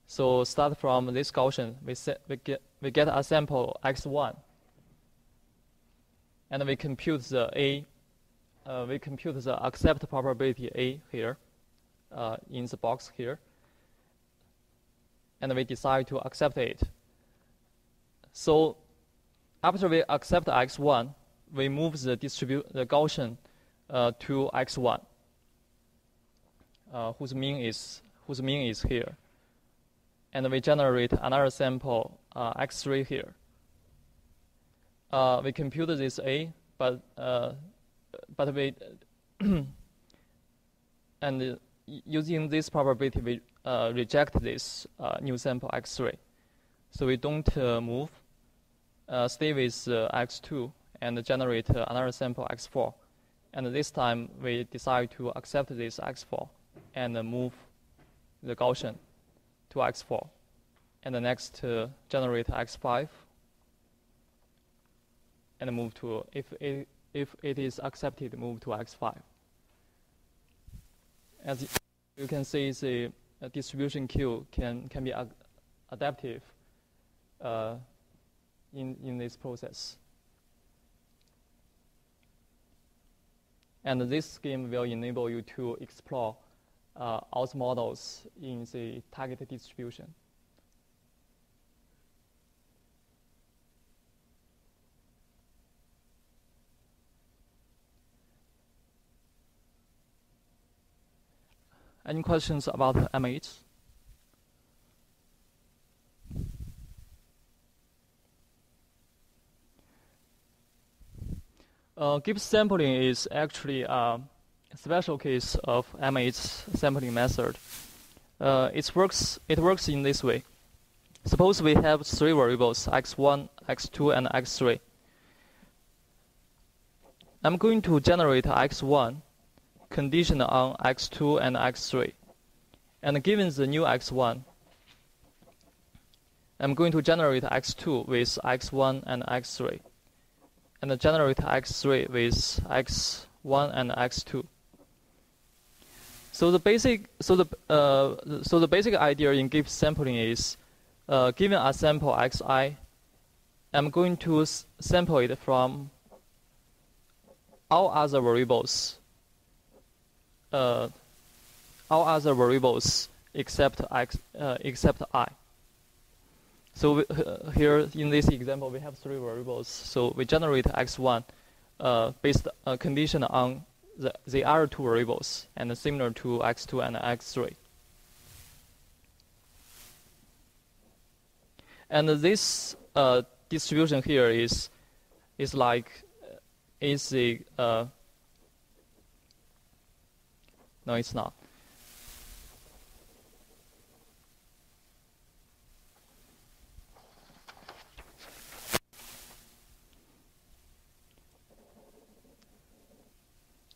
So start from this Gaussian, we get a sample x1, and we compute the accept probability A here, in the box here, and we decide to accept it. So after we accept x1, we move the Gaussian to x1, whose mean is here, and we generate another sample x3 here. We compute this A, but we and using this probability we reject this new sample x3, so we don't move. Stay with x2 and generate another sample x4, and this time we decide to accept this x4 and move the Gaussian to x4, and the next generate x5 and move to, if it is accepted, move to x5. As you can see, the distribution Q can be adaptive in this process. And this scheme will enable you to explore Oz models in the target distribution. Any questions about M8? Gibbs sampling is actually a special case of M8 sampling method. It works in this way. Suppose we have three variables, x1, x2, and x3. I'm going to generate x1 conditioned on x2 and x3. And given the new x1, I'm going to generate x2 with x1 and x3, and generate x3 with x1 and x2. So the basic idea in Gibbs sampling is, given a sample xi, I'm going to sample it from all other variables except I. So here in this example, we have three variables. So we generate x1 based condition on the other two variables, and similar to x2 and x3. And this distribution here is the no, it's not.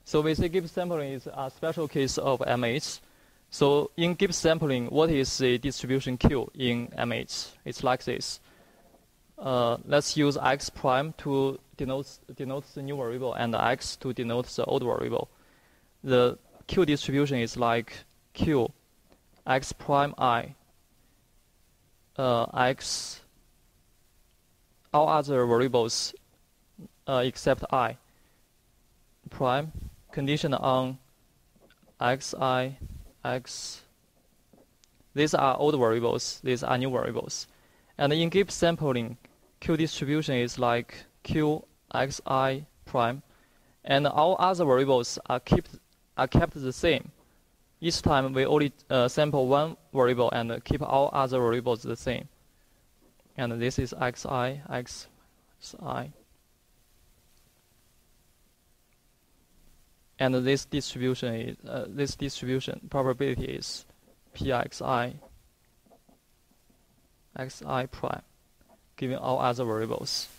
So we say Gibbs sampling is a special case of M8. So in Gibbs sampling, what is the distribution Q in M8? It's like this. Let's use x prime to denote the new variable, and x to denote the old variable. The Q distribution is like Q x prime I x all other variables except I prime conditioned on xi x. These are old variables, these are new variables. And in Gibbs sampling, Q distribution is like Q xi prime, and all other variables are kept the same. Each time we only sample one variable and keep all other variables the same. And this is xi xi. And this distribution probability is pxi xi prime, given all other variables.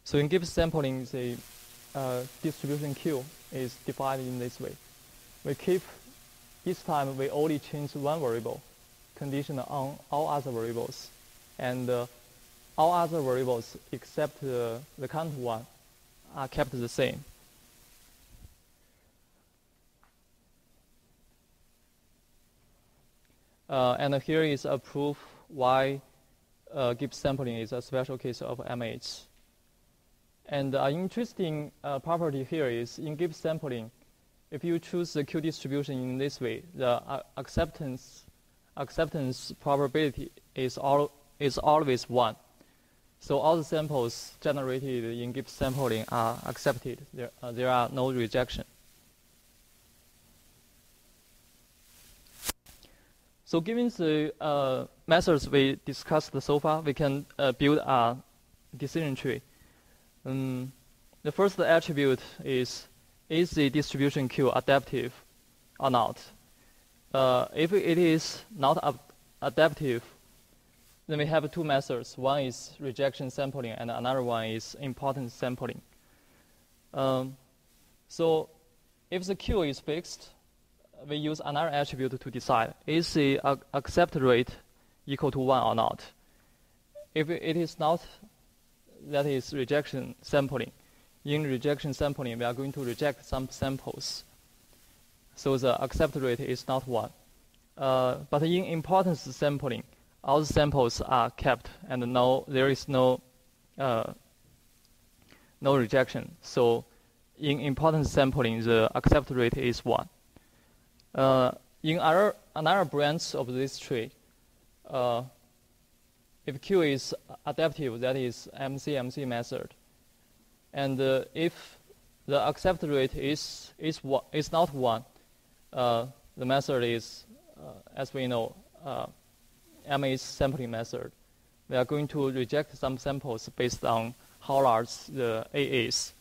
So in Gibbs sampling, the distribution Q is defined in this way. We keep, each time we only change one variable, conditioned on all other variables. And all other variables except the current one are kept the same. And here is a proof why Gibbs sampling is a special case of MH. And an interesting property here is in Gibbs sampling, if you choose the Q distribution in this way, the acceptance probability is always 1. So all the samples generated in Gibbs sampling are accepted. There are no rejection. So given the methods we discussed so far, we can build a decision tree. The first attribute is the distribution Q adaptive or not? If it is not adaptive, then we have two methods. One is rejection sampling, and another one is importance sampling. So if the Q is fixed, we use another attribute to decide, is the accept rate equal to 1 or not? If it is not, that is rejection sampling. In rejection sampling, we are going to reject some samples. So the accept rate is not 1. But in importance sampling, all the samples are kept, and there is no rejection. So in importance sampling, the accept rate is 1. In another branch of this tree, if Q is adaptive, that is MCMC method. And if the accept rate is not 1, the method is, as we know, MH sampling method. We are going to reject some samples based on how large the A is.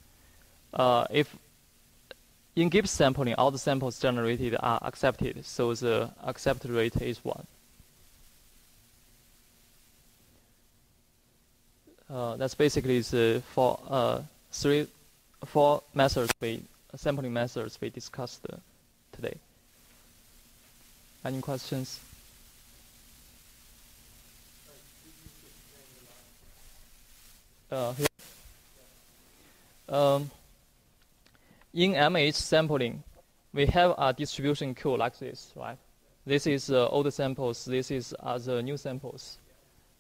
If in Gibbs sampling, all the samples generated are accepted, so the accept rate is 1. That's basically the four methods sampling methods we discussed today. Any questions? Here. In MH sampling, we have a distribution Q like this, right? This is old samples. This is the new samples.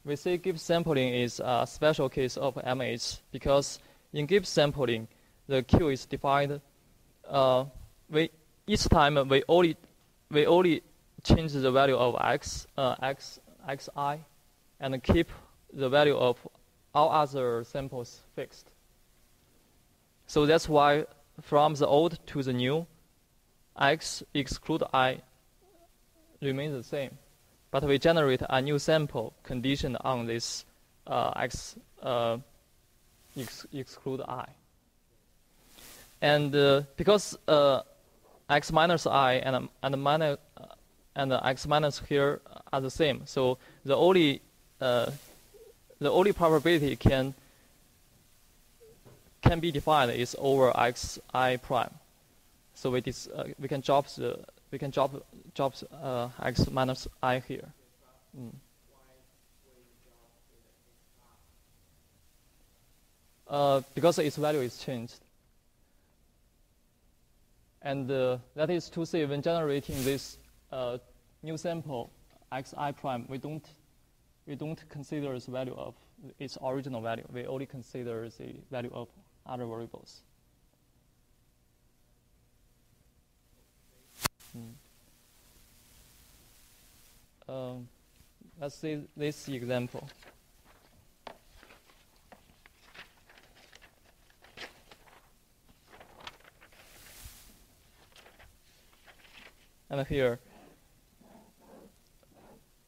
We say Gibbs sampling is a special case of MH because in Gibbs sampling, the Q is defined. Each time we only change the value of xi, and keep the value of all other samples fixed. So that's why from the old to the new, x exclude I remains the same. But we generate a new sample conditioned on this x exclude I. And because x minus I and x minus here are the same, so the only probability can be defined is over xi prime. So we can drop x minus I here. Because its value is changed. And that is to say, when generating this new sample xi prime, we don't consider the value of its original value. We only consider the value of other variables. Let's see this example. And here,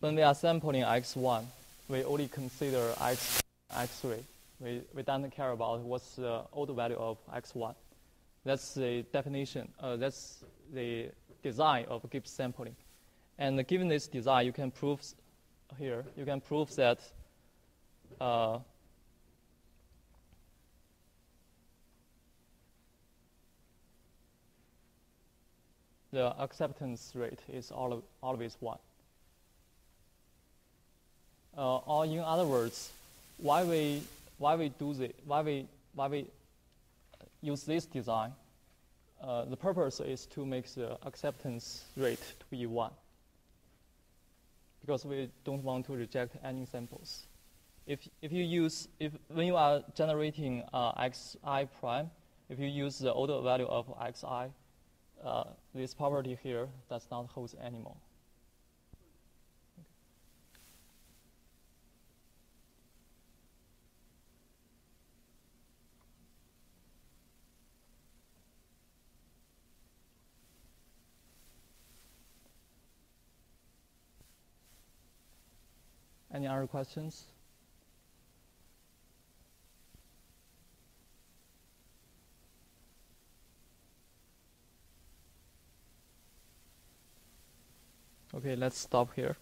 when we are sampling x1, we only consider x3. We don't care about what's the old value of x1. That's the definition. That's the design of Gibbs sampling. And given this design, you can prove here. You can prove that the acceptance rate is always 1. Or in other words, why we use this design? The purpose is to make the acceptance rate to be 1. because we don't want to reject any samples. When you are generating xi prime, if you use the order value of xi, this property here does not hold anymore. Any other questions? Okay, let's stop here.